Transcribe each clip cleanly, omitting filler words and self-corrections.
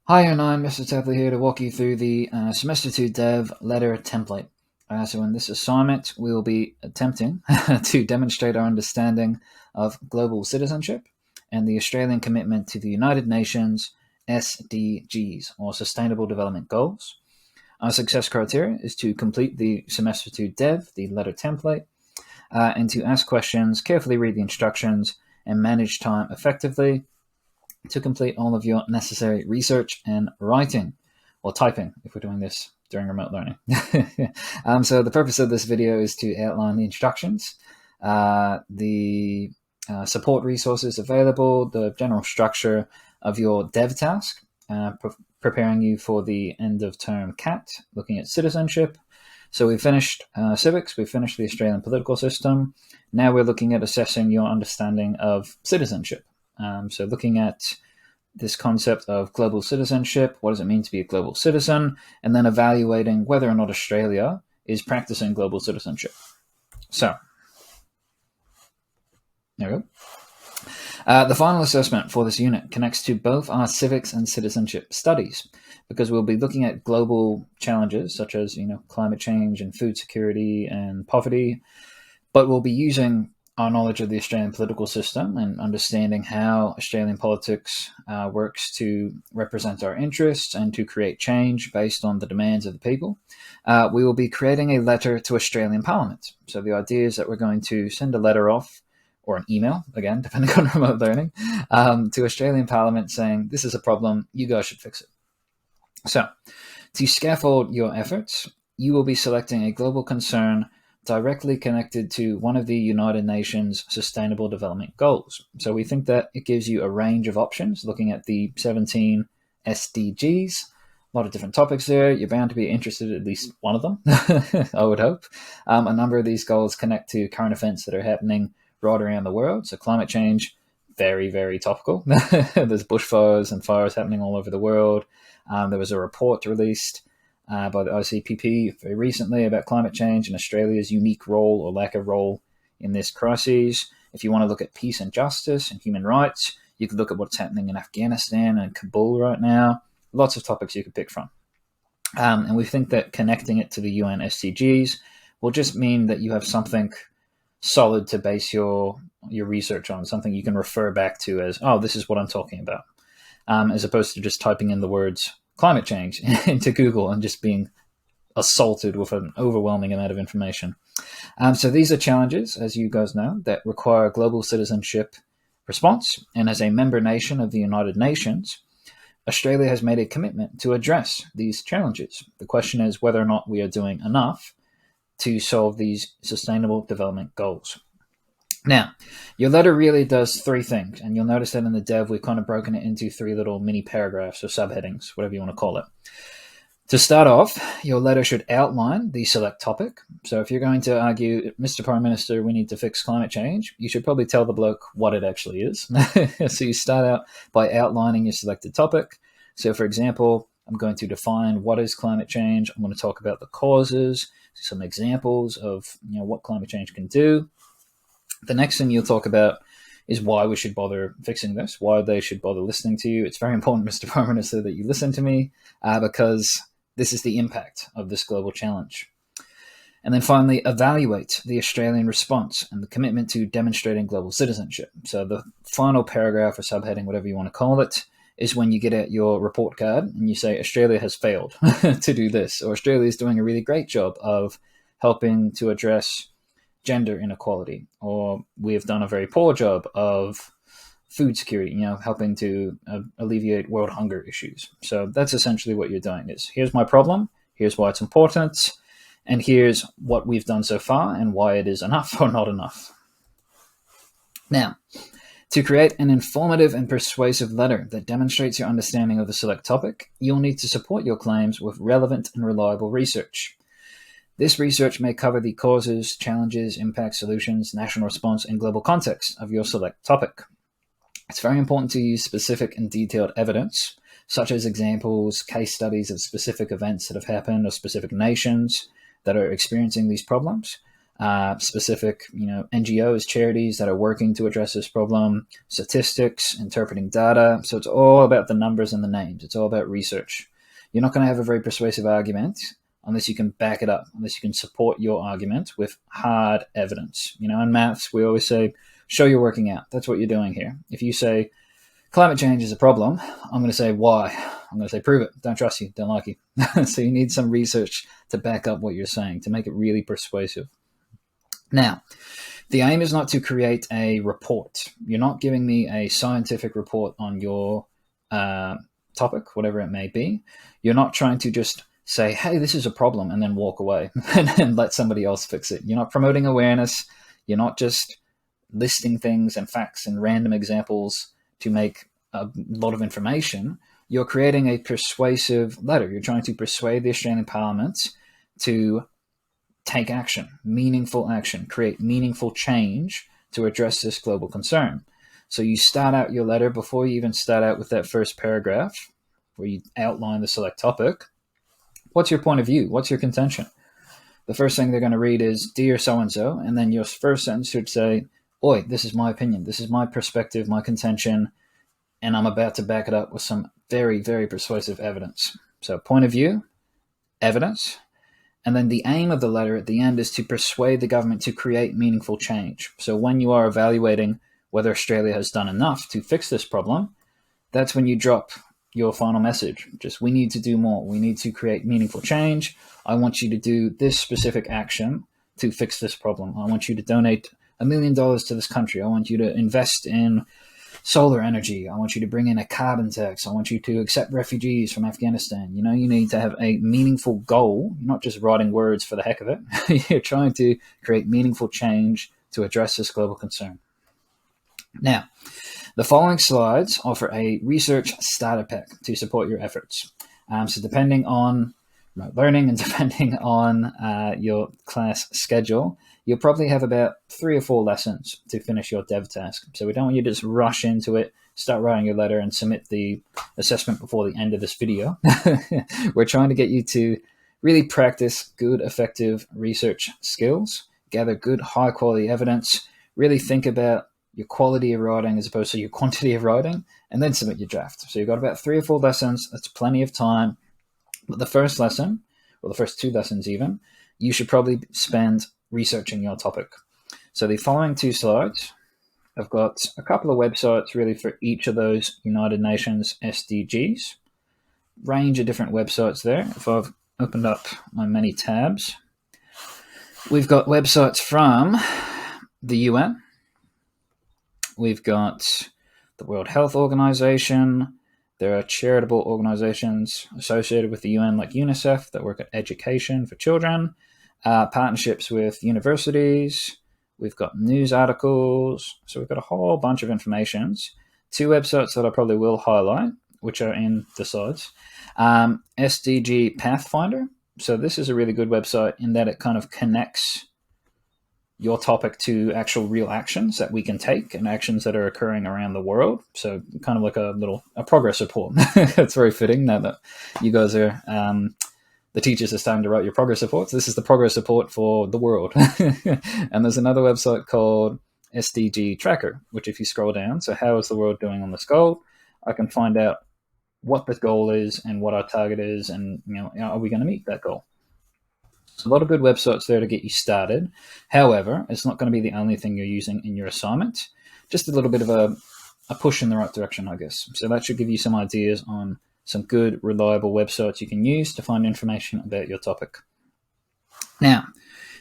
Hi, and I'm Mr. Tepley here to walk you through the Semester 2 Dev letter template. So in this assignment, we will be attempting to demonstrate our understanding of global citizenship and the Australian commitment to the United Nations SDGs, or Sustainable Development Goals. Our success criteria is to complete the Semester 2 Dev, the letter template, and to ask questions, carefully read the instructions, and manage time effectively to complete all of your necessary research and writing, or typing if we're doing this during remote learning. So the purpose of this video is to outline the instructions, the support resources available, the general structure of your dev task, preparing you for the end of term CAT, looking at citizenship. So we finished civics, we finished the Australian political system. Now we're looking at assessing your understanding of citizenship. So looking at this concept of global citizenship, what does it mean to be a global citizen, and then evaluating whether or not Australia is practicing global citizenship. So, there we go. The final assessment for this unit connects to both our civics and citizenship studies, because we'll be looking at global challenges such as climate change and food security and poverty, but we'll be using our knowledge of the Australian political system and understanding how Australian politics works to represent our interests and to create change based on the demands of the people. We will be creating a letter to Australian Parliament. So the idea is that we're going to send a letter off, or an email, again, depending on remote learning, to Australian Parliament saying, this is a problem, you guys should fix it. So to scaffold your efforts, you will be selecting a global concern directly connected to one of the United Nations Sustainable Development Goals. So we think that it gives you a range of options, looking at the 17 SDGs, a lot of different topics there. You're bound to be interested in at least one of them, I would hope. A number of these goals connect to current events that are happening right around the world. So climate change, very, very topical. There's bushfires and fires happening all over the world. There was a report released by the ICPP very recently about climate change and Australia's unique role or lack of role in this crisis. If you want to look at peace and justice and human rights, you could look at what's happening in Afghanistan and Kabul right now. Lots of topics you could pick from. And we think that connecting it to the UN SDGs will just mean that you have something solid to base your research on, something you can refer back to as, oh, this is what I'm talking about, as opposed to just typing in the words climate change into Google and just being assaulted with an overwhelming amount of information. So these are challenges, as you guys know, that require global citizenship response. And as a member nation of the United Nations, Australia has made a commitment to address these challenges. The question is whether or not we are doing enough to solve these sustainable development goals. Now, your letter really does three things, and you'll notice that in the dev, we've kind of broken it into three little mini paragraphs or subheadings, whatever you want to call it. To start off, your letter should outline the select topic. So if you're going to argue, Mr. Prime Minister, we need to fix climate change, you should probably tell the bloke what it actually is. So you start out by outlining your selected topic. So for example, I'm going to define what is climate change. I'm going to talk about the causes, some examples of what climate change can do. The next thing you'll talk about is why we should bother fixing this, why they should bother listening to you. It's very important, Mr. Prime Minister, that you listen to me because this is the impact of this global challenge. And then finally, evaluate the Australian response and the commitment to demonstrating global citizenship. So the final paragraph or subheading, whatever you want to call it, is when you get out your report card and you say Australia has failed to do this, or Australia is doing a really great job of helping to address gender inequality, or we have done a very poor job of food security, helping to alleviate world hunger issues. So that's essentially what you're doing is, here's my problem, here's why it's important, and here's what we've done so far and why it is enough or not enough. Now, to create an informative and persuasive letter that demonstrates your understanding of the select topic, you'll need to support your claims with relevant and reliable research. This research may cover the causes, challenges, impacts, solutions, national response, and global context of your select topic. It's very important to use specific and detailed evidence, such as examples, case studies of specific events that have happened or specific nations that are experiencing these problems. specific, NGOs, charities that are working to address this problem, statistics, interpreting data. So it's all about the numbers and the names. It's all about research. You're not going to have a very persuasive argument unless you can back it up, unless you can support your argument with hard evidence. In maths, we always say, show you're working out. That's what you're doing here. If you say climate change is a problem, I'm going to say why. I'm going to say prove it. Don't trust you. Don't like you. So you need some research to back up what you're saying, to make it really persuasive. Now, the aim is not to create a report. You're not giving me a scientific report on your topic, whatever it may be. You're not trying to just say, hey, this is a problem, and then walk away and let somebody else fix it. You're not promoting awareness. You're not just listing things and facts and random examples to make a lot of information. You're creating a persuasive letter. You're trying to persuade the Australian Parliament to take action, meaningful action, create meaningful change to address this global concern. So you start out your letter before you even start out with that first paragraph where you outline the select topic. What's your point of view? What's your contention? The first thing they're going to read is, dear so-and-so, and then your first sentence should say, oi, this is my opinion, this is my perspective, my contention, and I'm about to back it up with some very, very persuasive evidence. So point of view, evidence, and then the aim of the letter at the end is to persuade the government to create meaningful change. So when you are evaluating whether Australia has done enough to fix this problem, that's when you drop your final message. Just, we need to do more. We need to create meaningful change. I want you to do this specific action to fix this problem. I want you to donate $1 million to this country. I want you to invest in solar energy. I want you to bring in a carbon tax. I want you to accept refugees from Afghanistan. You need to have a meaningful goal. You're not just writing words for the heck of it. You're trying to create meaningful change to address this global concern. Now, the following slides offer a research starter pack to support your efforts. So depending on remote learning and depending on your class schedule, you'll probably have about 3 or 4 lessons to finish your dev task. So we don't want you to just rush into it, start writing your letter and submit the assessment before the end of this video. We're trying to get you to really practice good, effective research skills, gather good, high-quality evidence, really think about your quality of writing as opposed to your quantity of writing, and then submit your draft. So you've got about 3 or 4 lessons. That's plenty of time. But the first lesson, or the first 2 lessons even, you should probably spend researching your topic. So the following 2 slides, I've got a couple of websites really for each of those United Nations SDGs. Range of different websites there. If I've opened up my many tabs, we've got websites from the UN. We've got the World Health Organization. There are charitable organizations associated with the UN like UNICEF that work at education for children, partnerships with universities. We've got news articles. So we've got a whole bunch of informations. 2 websites that I probably will highlight, which are in the slides. SDG Pathfinder. So this is a really good website in that it kind of connects your topic to actual real actions that we can take and actions that are occurring around the world. So kind of like a progress report. It's very fitting now that you guys are, the teachers are starting to write your progress reports. This is the progress report for the world. And there's another website called SDG Tracker, which if you scroll down, so how is the world doing on this goal? I can find out what the goal is and what our target is and, are we going to meet that goal? A lot of good websites there to get you started. However, it's not going to be the only thing you're using in your assignment. Just a little bit of a push in the right direction, I guess. So that should give you some ideas on some good, reliable websites you can use to find information about your topic. Now,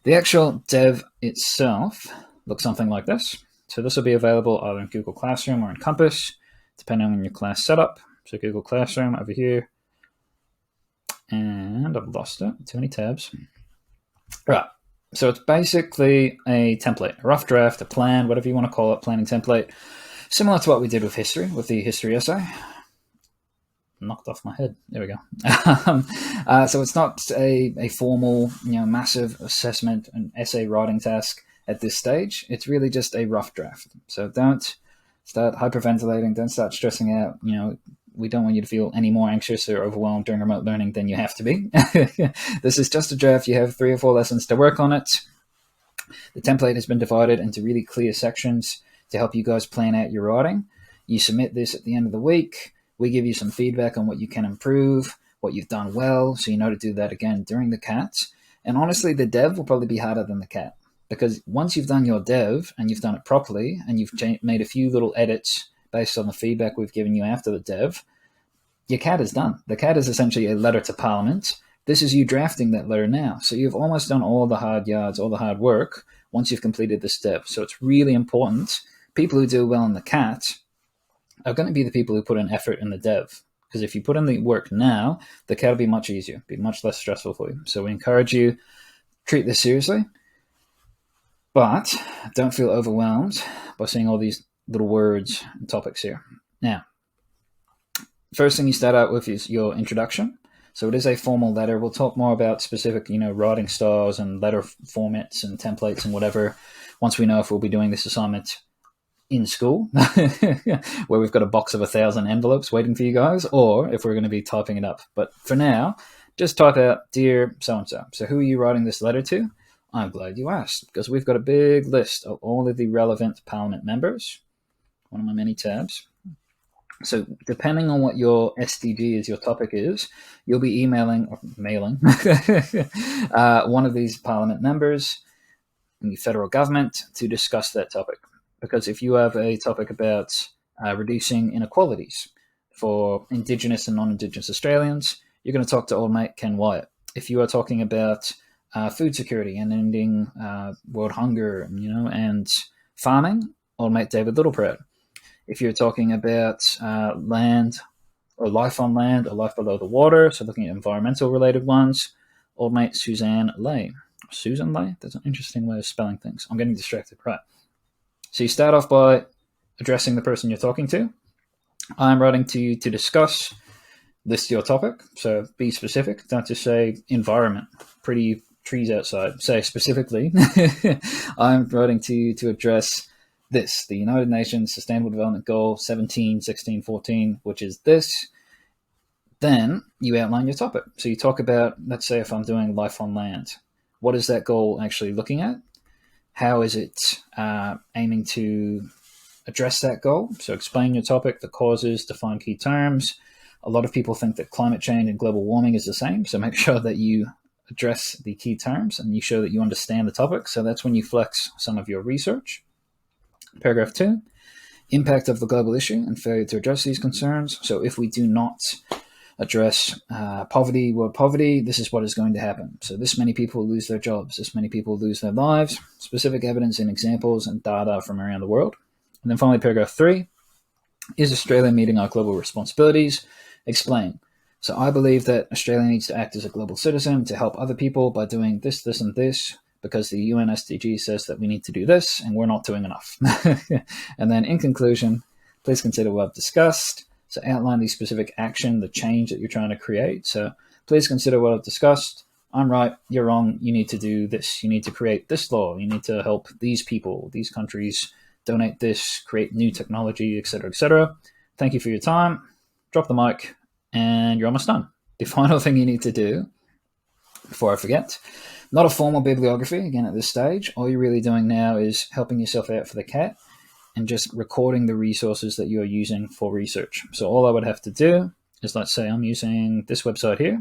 the actual dev itself looks something like this. So this will be available either in Google Classroom or in Compass, depending on your class setup. So Google Classroom over here. And I've lost it. Too many tabs. Right, so it's basically a template, a rough draft, a plan, whatever you want to call it, planning template, similar to what we did with history, with the history essay. Knocked off my head. There we go. So it's not a formal, massive assessment and essay writing task at this stage. It's really just a rough draft. So don't start hyperventilating. Don't start stressing out. We don't want you to feel any more anxious or overwhelmed during remote learning than you have to be. This is just a draft. You have 3 or 4 lessons to work on it. The template has been divided into really clear sections to help you guys plan out your writing. You submit this at the end of the week. We give you some feedback on what you can improve, what you've done well, so you know to do that again during the CAT. And honestly, the dev will probably be harder than the CAT, because once you've done your dev and you've done it properly and you've made a few little edits based on the feedback we've given you after the dev, your CAT is done. The CAT is essentially a letter to Parliament. This is you drafting that letter now. So you've almost done all the hard yards, all the hard work once you've completed this step. So it's really important. People who do well in the CAT are going to be the people who put in effort in the dev. Because if you put in the work now, the CAT will be much easier, be much less stressful for you. So we encourage you, treat this seriously, but don't feel overwhelmed by seeing all these little words and topics here. Now, first thing you start out with is your introduction. So it is a formal letter. We'll talk more about specific, writing styles and letter formats and templates and whatever once we know if we'll be doing this assignment in school, where we've got a box of 1,000 envelopes waiting for you guys, or if we're going to be typing it up. But for now, just type out, "Dear so-and-so." So who are you writing this letter to? I'm glad you asked, because we've got a big list of all of the relevant Parliament members, one of my many tabs. So depending on what your SDG is, your topic is, you'll be emailing or mailing one of these Parliament members in the federal government to discuss that topic. Because if you have a topic about reducing inequalities for Indigenous and non-Indigenous Australians, you're going to talk to old mate Ken Wyatt. If you are talking about food security and ending world hunger, and farming, old mate David Littleproud. If you're talking about land or life on land or life below the water, so looking at environmental related ones, old mate Suzanne Lay. Susan Lay? That's an interesting way of spelling things. I'm getting distracted, right? So you start off by addressing the person you're talking to. I'm writing to you to discuss, list your topic. So be specific. Don't just say environment, pretty trees outside. Say specifically, I'm writing to you to address this, the United Nations Sustainable Development Goal 17, 16, 14, which is this. Then you outline your topic. So you talk about, let's say if I'm doing life on land, what is that goal actually looking at? How is it aiming to address that goal? So explain your topic, the causes, define key terms. A lot of people think that climate change and global warming is the same. So make sure that you address the key terms and you show that you understand the topic. So that's when you flex some of your research. Paragraph 2, impact of the global issue and failure to address these concerns. So if we do not address poverty, world poverty, this is what is going to happen. So this many people lose their jobs, this many people lose their lives, specific evidence and examples and data from around the world. And then finally, paragraph 3, is Australia meeting our global responsibilities? Explain. So I believe that Australia needs to act as a global citizen to help other people by doing this, this, and this, because the UN SDG says that we need to do this and we're not doing enough. And then in conclusion, please consider what I've discussed. So outline the specific action, the change that you're trying to create. So please consider what I've discussed. I'm right, you're wrong, you need to do this. You need to create this law. You need to help these people, these countries, donate this, create new technology, etc., etc. Thank you for your time. Drop the mic and you're almost done. The final thing you need to do, before I forget, not a formal bibliography, again, at this stage. All you're really doing now is helping yourself out for the CAT and just recording the resources that you're using for research. So all I would have to do is, let's say I'm using this website here,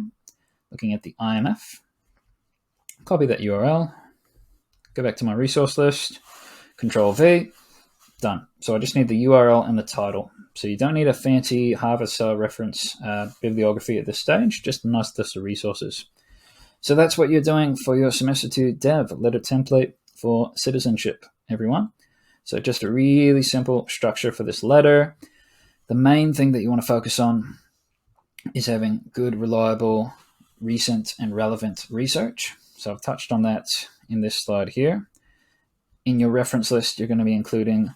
looking at the IMF, copy that URL, go back to my resource list, Control V, done. So I just need the URL and the title. So you don't need a fancy Harvard-style reference bibliography at this stage, just a nice list of resources. So that's what you're doing for your Semester 2 Dev letter template for citizenship, everyone. So just a really simple structure for this letter. The main thing that you want to focus on is having good, reliable, recent, and relevant research. So I've touched on that in this slide here. In your reference list, you're going to be including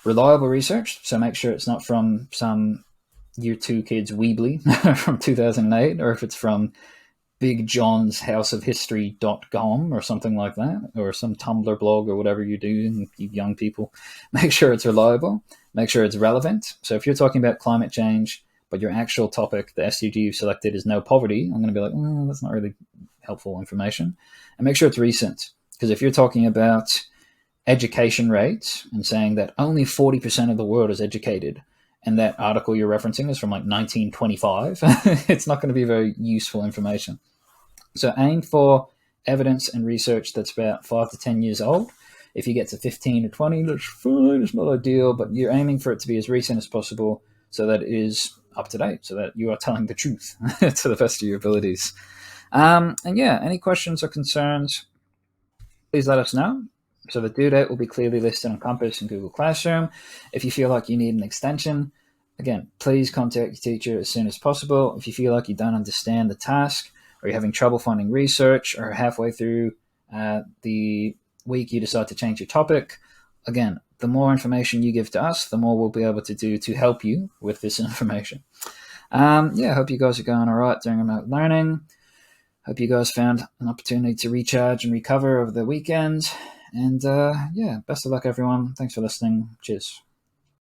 reliable research. So make sure it's not from some Year 2 kids Weebly from 2008, or if it's from Big John's houseofhistory.com or something like that, or some Tumblr blog or whatever you do, you young people. Make sure it's reliable. Make sure it's relevant. So if you're talking about climate change, but your actual topic, the SDG you've selected, is no poverty, I'm going to be like, that's not really helpful information. And make sure it's recent, Because if you're talking about education rates and saying that only 40% of the world is educated, and that article you're referencing is from like 1925, it's not going to be very useful information. So aim for evidence and research that's about 5 to 10 years old. If you get to 15 or 20, that's fine. It's not ideal, but you're aiming for it to be as recent as possible so that it is up to date, so that you are telling the truth to the best of your abilities. And yeah, any questions or concerns, please let us know. So the due date will be clearly listed on Compass and Google Classroom. If you feel like you need an extension, again, please contact your teacher as soon as possible. If you feel like you don't understand the task, or you're having trouble finding research, or halfway through the week you decide to change your topic, again, the more information you give to us, the more we'll be able to do to help you with this information. Yeah, I hope you guys are going all right during remote learning. Hope you guys found an opportunity to recharge and recover over the weekend. And yeah, best of luck, everyone. Thanks for listening. Cheers.